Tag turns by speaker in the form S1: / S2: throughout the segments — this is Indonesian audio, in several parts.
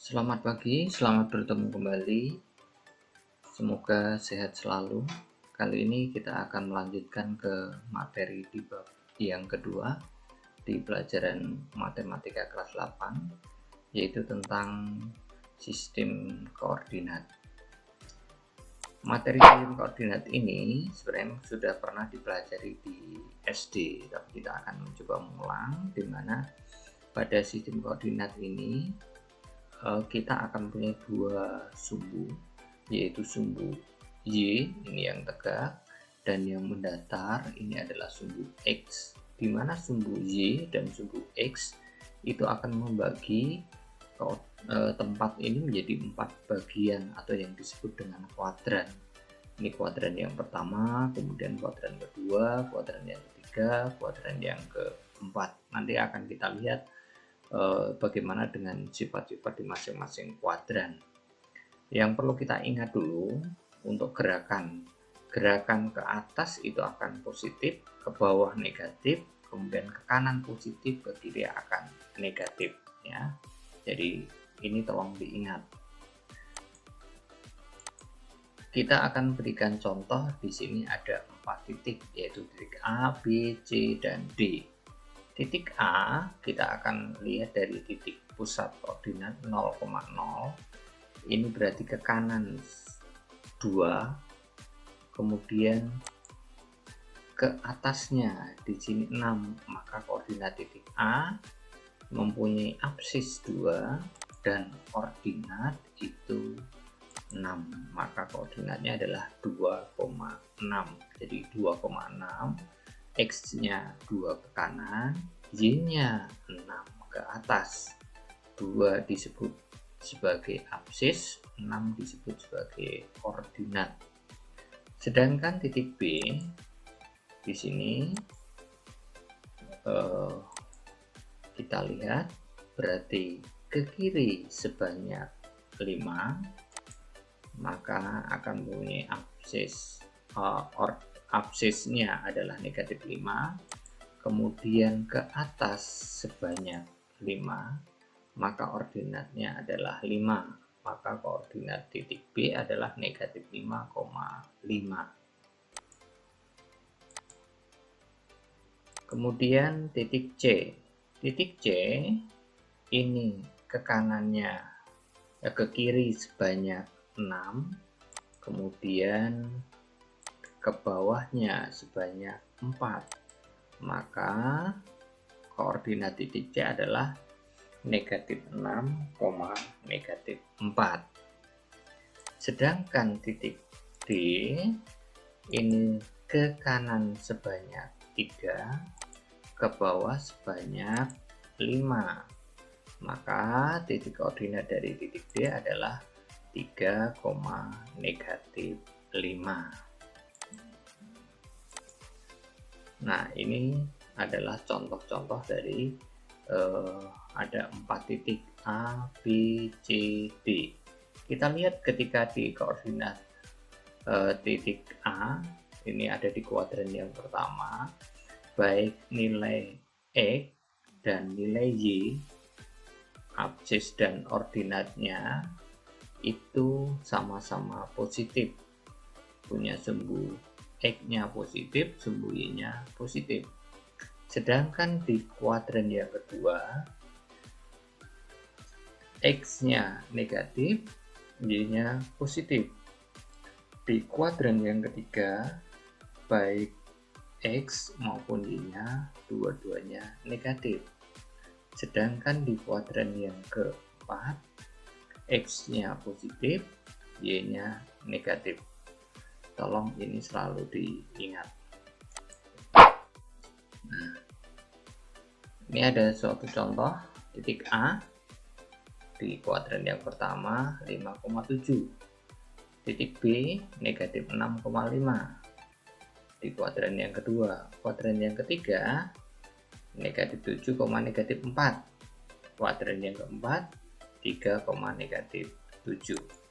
S1: Selamat pagi, selamat bertemu kembali. Semoga sehat selalu. Kali ini kita akan melanjutkan ke materi di bab yang kedua di pelajaran matematika kelas 8, yaitu tentang sistem koordinat. Materi sistem koordinat ini sebenarnya sudah pernah dipelajari di SD, tapi kita akan mencoba mengulang, di mana pada sistem koordinat ini kita akan punya dua sumbu, yaitu sumbu Y ini yang tegak dan yang mendatar ini adalah sumbu X, di mana sumbu Y dan sumbu X itu akan membagi tempat ini menjadi 4 bagian atau yang disebut dengan kuadran. Ini kuadran yang pertama, kemudian kuadran kedua, kuadran yang ketiga, kuadran yang keempat. Nanti akan kita lihat bagaimana dengan sifat-sifat di masing-masing kuadran. Yang perlu kita ingat dulu untuk gerakan ke atas itu akan positif, ke bawah negatif, kemudian ke kanan positif, ke kiri akan negatif ya. Jadi ini tolong diingat. Kita akan berikan contoh. Di sini ada 4 titik, yaitu titik A, B, C, dan D. Titik A kita akan lihat dari titik pusat koordinat 0,0. Ini berarti ke kanan 2, kemudian ke atasnya di sini 6, maka koordinat titik A mempunyai absis 2 dan koordinat itu 6, maka koordinatnya adalah 2,6. Jadi 2,6, X-nya 2 ke kanan, Y-nya 6 ke atas. 2 disebut sebagai absis, 6 disebut sebagai koordinat. Sedangkan titik B di sini kita lihat berarti ke kiri sebanyak 5, maka akan mempunyai absis absisnya adalah negatif 5, kemudian ke atas sebanyak 5, maka ordinatnya adalah 5, maka koordinat titik B adalah negatif 5,5. Kemudian titik C ini ke kanannya ke kiri sebanyak 6, kemudian ke bawahnya sebanyak 4, maka koordinat titik C adalah negatif 6, negatif 4. Sedangkan titik D ini ke kanan sebanyak 3, ke bawah sebanyak 5, maka titik koordinat dari titik D adalah 3, negatif 5. Nah, ini adalah contoh-contoh dari ada 4 titik A, B, C, D. Kita lihat ketika di koordinat titik A ini ada di kuadran yang pertama, baik nilai X dan nilai Y, absis dan ordinatnya itu sama-sama positif, punya sumbu X-nya positif, sumbu Y-nya positif. Sedangkan di kuadran yang kedua, X-nya negatif, Y-nya positif. Di kuadran yang ketiga, baik X maupun Y-nya dua-duanya negatif. Sedangkan di kuadran yang keempat, X-nya positif, Y-nya negatif. Tolong ini selalu diingat. Nah, ini ada suatu contoh titik A di kuadran yang pertama 5,7, titik B negatif 6,5, di kuadran yang kedua, kuadran yang ketiga negatif 7, negatif 4, kuadran yang keempat 3, negatif 7.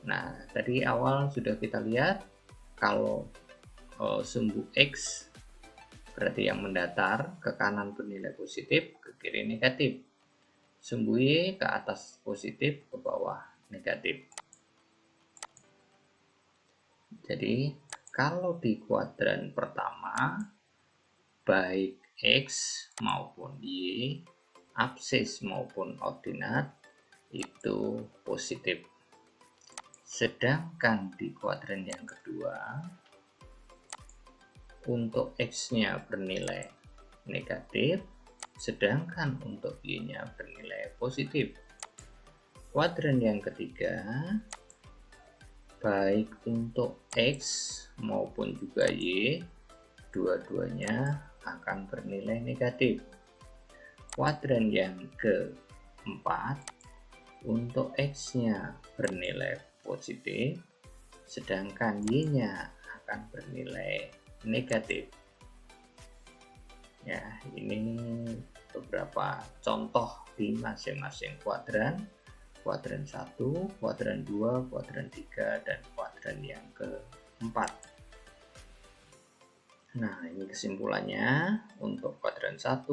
S1: Nah, tadi awal sudah kita lihat kalau sumbu X berarti yang mendatar, ke kanan bernilai positif, ke kiri negatif. sumbu Y ke atas positif, ke bawah negatif. Jadi kalau di kuadran pertama, baik X maupun Y, absis maupun ordinat itu positif. Sedangkan di kuadran yang kedua, untuk X-nya bernilai negatif, sedangkan untuk Y-nya bernilai positif. Kuadran yang ketiga, baik untuk X maupun juga Y, dua-duanya akan bernilai negatif. Kuadran yang keempat, untuk X-nya bernilai positif, sedangkan Y-nya akan bernilai negatif. Ya, ini beberapa contoh di masing-masing kuadran. Kuadran 1, kuadran 2, kuadran 3, dan kuadran yang keempat. Nah, ini kesimpulannya untuk kuadran 1,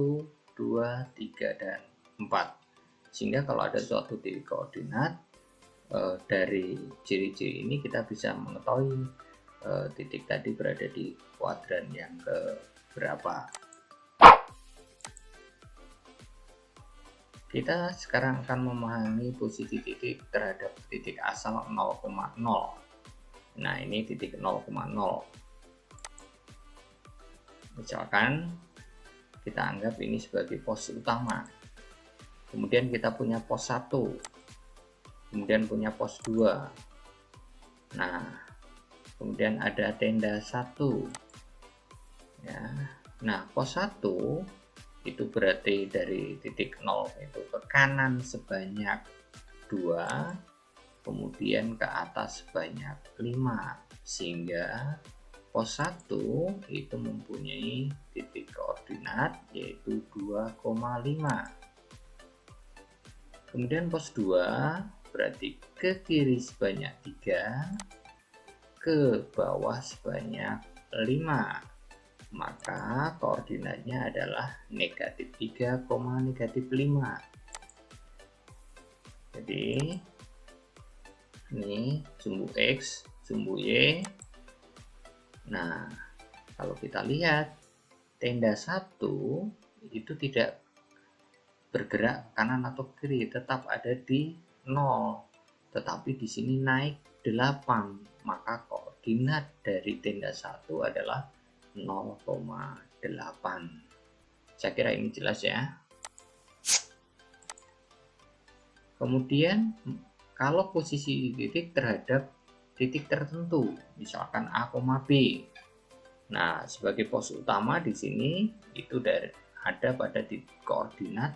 S1: 2, 3, dan 4. Sehingga kalau ada suatu titik koordinat, dari ciri-ciri ini kita bisa mengetahui titik tadi berada di kuadran yang ke berapa. Kita sekarang akan memahami posisi titik terhadap titik asal 0,0. Nah, ini titik 0,0. Misalkan kita anggap ini sebagai pos utama. Kemudian kita punya pos 1. Kemudian punya pos 2. Nah, kemudian ada tenda 1. Ya. Nah, pos 1 itu berarti dari titik 0 itu ke kanan sebanyak 2, kemudian ke atas sebanyak 5, sehingga pos 1 itu mempunyai titik koordinat yaitu 2,5. Kemudian pos 2 berarti ke kiri sebanyak 3, ke bawah sebanyak 5. Maka koordinatnya adalah negatif 3, negatif 5. Jadi ini sumbu X, sumbu Y. Nah, kalau kita lihat tenda 1 itu tidak bergerak kanan atau kiri, tetap ada di 0. Tetapi di sini naik 8, maka koordinat dari tenda 1 adalah 0,8. Saya kira ini jelas ya. Kemudian kalau posisi titik terhadap titik tertentu, misalkan A, B. Nah, sebagai pos utama di sini itu ada pada titik koordinat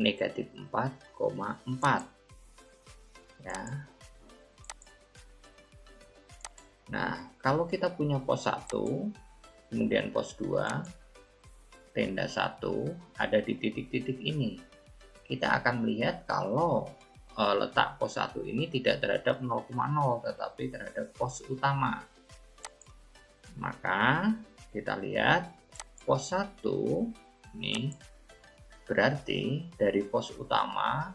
S1: negatif 4,4. Ya. Nah, kalau kita punya pos 1, kemudian pos 2, tenda 1 ada di titik-titik ini. Kita akan melihat kalau letak pos 1 ini tidak terhadap 0,0 tetapi terhadap pos utama. Maka kita lihat pos 1 ini berarti dari pos utama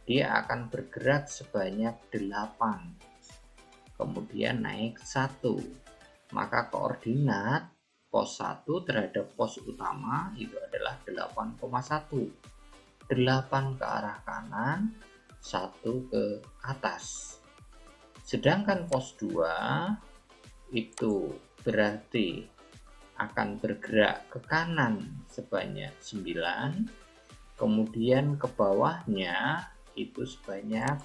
S1: dia akan bergerak sebanyak 8. Kemudian naik 1. Maka koordinat pos 1 terhadap pos utama itu adalah 8,1. 8 ke arah kanan, 1 ke atas. Sedangkan pos 2 itu berarti akan bergerak ke kanan sebanyak 9, kemudian ke bawahnya itu sebanyak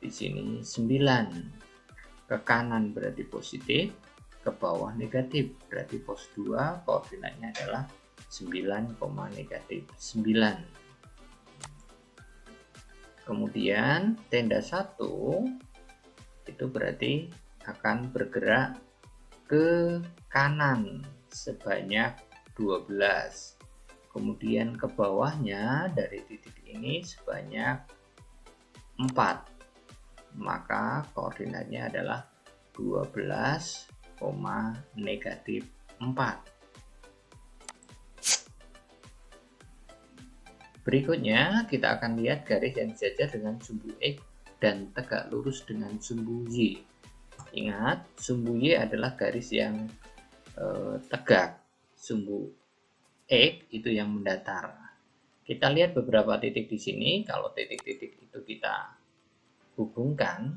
S1: di sini 9. Ke kanan berarti positif, ke bawah negatif, berarti pos 2 koordinatnya adalah 9, negatif 9. Kemudian tenda 1 itu berarti akan bergerak ke kanan sebanyak 12. Kemudian ke bawahnya dari titik ini sebanyak 4. Maka koordinatnya adalah 12, negatif 4. Berikutnya kita akan lihat garis yang sejajar dengan sumbu X dan tegak lurus dengan sumbu Y. Ingat, sumbu Y adalah garis yang tegak, sumbu X itu yang mendatar. Kita lihat beberapa titik di sini. Kalau titik-titik itu kita hubungkan,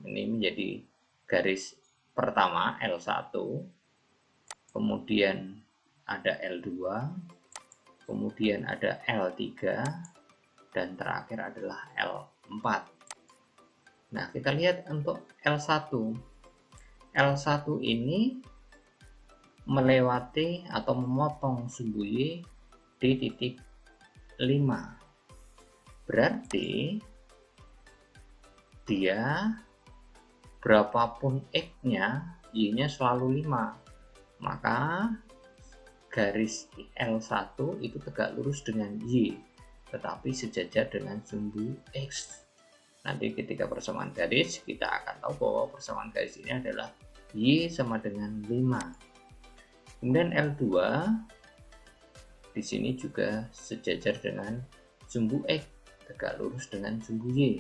S1: ini menjadi garis pertama L1, kemudian ada L2, kemudian ada L3, dan terakhir adalah L4. Nah, kita lihat untuk L1. L1 ini melewati atau memotong sumbu Y di titik 5. Berarti dia berapapun X-nya, Y-nya selalu 5. Maka garis L1 itu tegak lurus dengan Y, tetapi sejajar dengan sumbu X. Nanti ketika persamaan garis, kita akan tahu bahwa persamaan garis ini adalah Y sama dengan 5. Kemudian L2 di sini juga sejajar dengan sumbu X, tegak lurus dengan sumbu Y.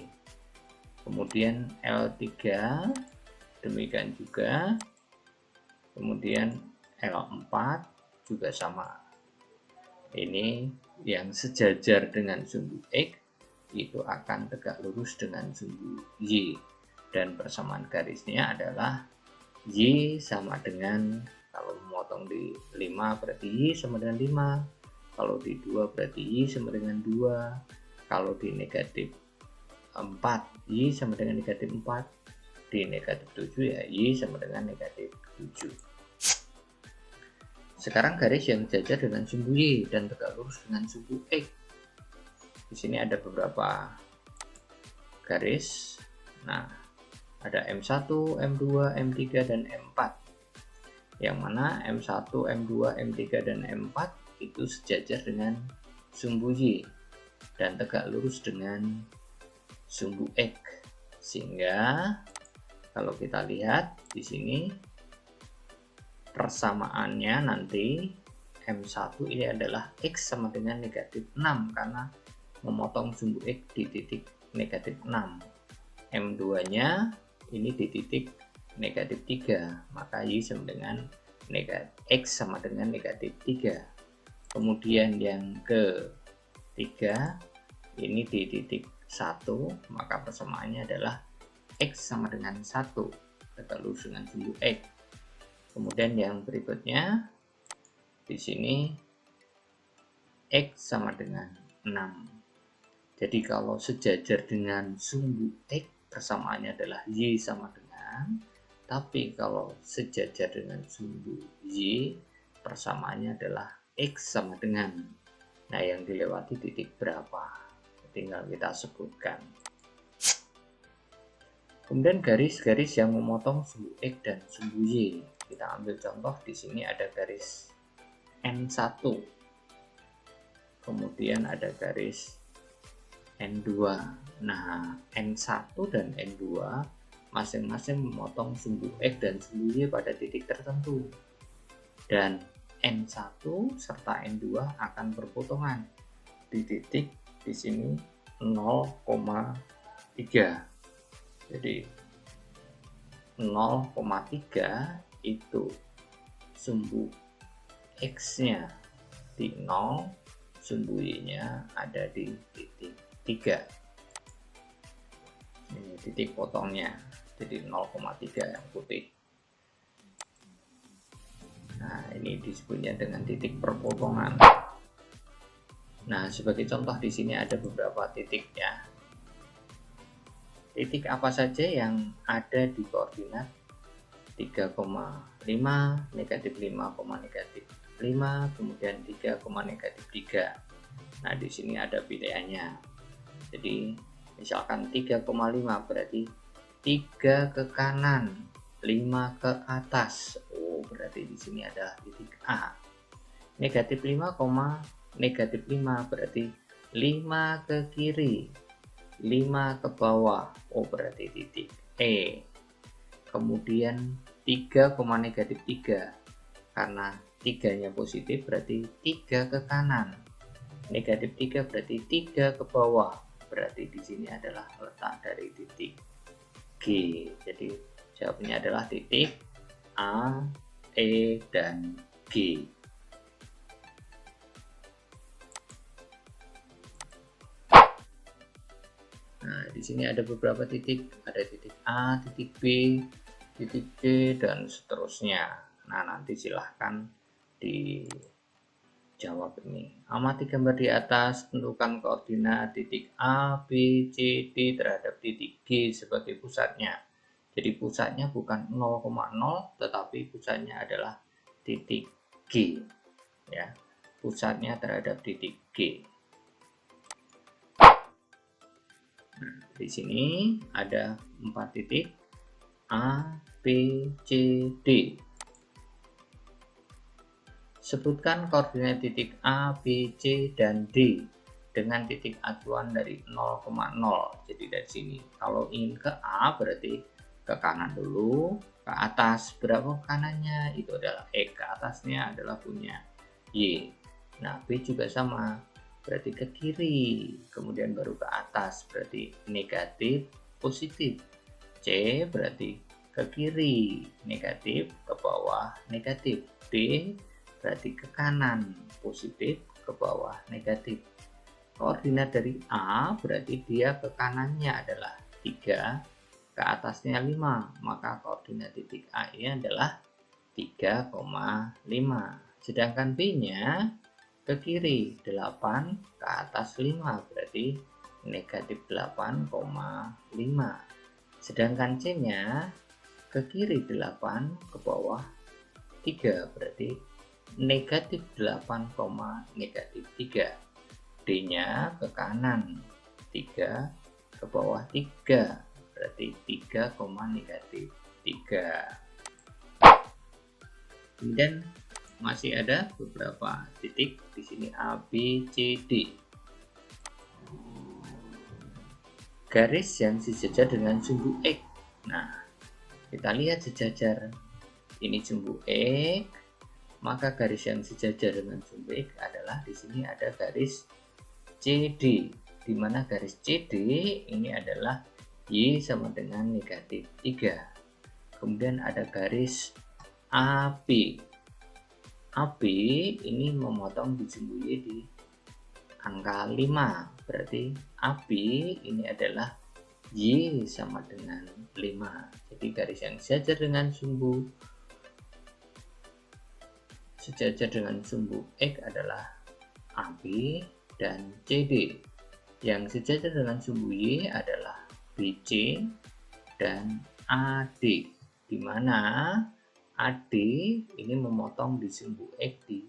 S1: Kemudian L3 demikian juga. Kemudian L4 juga sama. Ini yang sejajar dengan sumbu X itu akan tegak lurus dengan sumbu Y, dan persamaan garisnya adalah Y sama dengan, kalau memotong di 5 berarti Y sama dengan 5, kalau di 2 berarti Y sama dengan 2, kalau di negatif 4 Y sama dengan negatif 4, di negatif 7 ya Y sama dengan negatif 7. Sekarang garis yang sejajar dengan sumbu Y dan tegak lurus dengan sumbu X. Di sini ada beberapa garis. Nah, ada M1, M2, M3, dan M4. Yang mana M1, M2, M3, dan M4 itu sejajar dengan sumbu Y dan tegak lurus dengan sumbu X. Sehingga kalau kita lihat di sini persamaannya nanti M1 ini adalah X sama dengan negatif 6 karena memotong sumbu X di titik negatif 6. M2 nya ini di titik negatif 3, maka Y sama dengan X sama dengan negatif 3. Kemudian yang ketiga ini di titik 1, maka persamaannya adalah X sama dengan 1, tegak lurus dengan sumbu X. Kemudian yang berikutnya di sini X sama dengan 6. Jadi kalau sejajar dengan sumbu X, persamaannya adalah Y sama dengan, tapi kalau sejajar dengan sumbu Y, persamaannya adalah X sama dengan. Nah, yang dilewati titik berapa? Tinggal kita sebutkan. Kemudian garis-garis yang memotong sumbu X dan sumbu Y. Kita ambil contoh, di sini ada garis N1. Kemudian ada garis N2. Nah, N1 dan N2 masing-masing memotong sumbu X dan sumbu Y pada titik tertentu. Dan N1 serta N2 akan berpotongan di titik di sini 0,3. Jadi 0,3 itu sumbu X-nya di 0, sumbu Y-nya ada di titik 3. Ini titik potongnya, jadi 0,3 yang putih. Nah, ini disebutnya dengan titik perpotongan. Nah, sebagai contoh di sini ada beberapa titik ya. Titik apa saja yang ada di koordinat 3,5, negatif 5, negatif 5, kemudian 3, negatif 3. Nah, di sini ada pilihannya. Jadi, misalkan 3,5 berarti 3 ke kanan, 5 ke atas. Oh, berarti di sini ada titik A. Negatif 5, negatif 5 berarti 5 ke kiri, 5 ke bawah. Oh, berarti titik E. Kemudian 3, negatif 3, karena 3-nya positif berarti 3 ke kanan, Negatif 3 berarti 3 ke bawah. Berarti di sini adalah letak dari titik G. Jadi jawabannya adalah titik A, E, dan G. Nah, di sini ada beberapa titik, ada titik A, titik B, titik C, dan seterusnya. Nah, nanti silahkan dijawab ini. Amati gambar di atas, tentukan koordinat titik A, B, C, D terhadap titik G sebagai pusatnya. Jadi pusatnya bukan 0,0, tetapi pusatnya adalah titik G. Ya, pusatnya terhadap titik G. Nah, di sini ada 4 titik A, B, C, D. Sebutkan koordinat titik A, B, C, dan D dengan titik acuan dari 0,0. Jadi dari sini kalau ingin ke A berarti ke kanan dulu, ke atas berapa kanannya itu adalah X, ke atasnya adalah punya Y. Nah, B juga sama, berarti ke kiri, kemudian baru ke atas, berarti negatif, positif. C berarti ke kiri, negatif, ke bawah, negatif. D berarti ke kanan, positif, ke bawah, negatif. Koordinat dari A berarti dia ke kanannya adalah 3, ke atasnya 5, maka koordinat titik A ini adalah 3,5. Sedangkan B-nya ke kiri 8, ke atas 5, berarti negatif 8,5. Sedangkan C-nya ke kiri 8, ke bawah 3, berarti negatif 8, negatif 3. D-nya ke kanan 3, ke bawah 3, berarti 3, negatif 3. Kemudian masih ada beberapa titik di sini A, B, C, D. Garis yang sejajar dengan sumbu X. Nah, kita lihat sejajar ini sumbu X, maka garis yang sejajar dengan sumbu X adalah di sini ada garis CD, di mana garis CD ini adalah Y sama dengan negatif 3. Kemudian ada garis AB. AB ini memotong di sumbu Y di angka 5. Berarti AB ini adalah Y sama dengan 5. Jadi garis yang sejajar dengan sumbu X adalah AB dan CD. Yang sejajar dengan sumbu Y adalah BC dan AD, di mana AD ini memotong di sumbu X di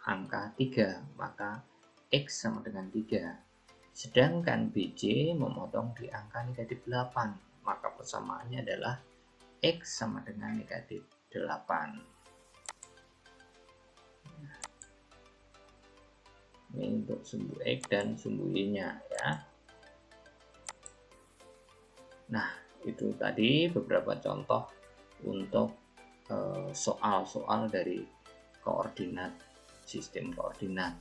S1: angka 3, maka X sama dengan 3. Sedangkan BC memotong di angka negatif 8, maka persamaannya adalah X sama dengan negatif 8. Ini untuk sumbu X dan sumbu Y-nya ya. Nah, itu tadi beberapa contoh untuk soal-soal dari koordinat, sistem koordinat.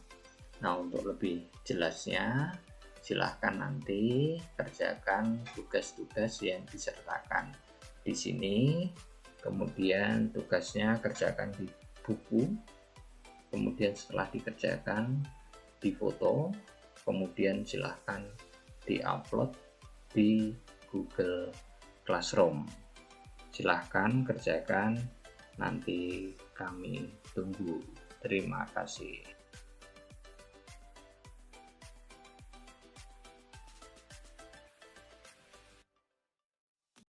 S1: Nah, untuk lebih jelasnya silahkan nanti kerjakan tugas-tugas yang disertakan di sini. Kemudian tugasnya kerjakan di buku. Kemudian setelah dikerjakan difoto, kemudian silahkan diupload di Google Classroom. Silahkan kerjakan, nanti kami tunggu. Terima kasih.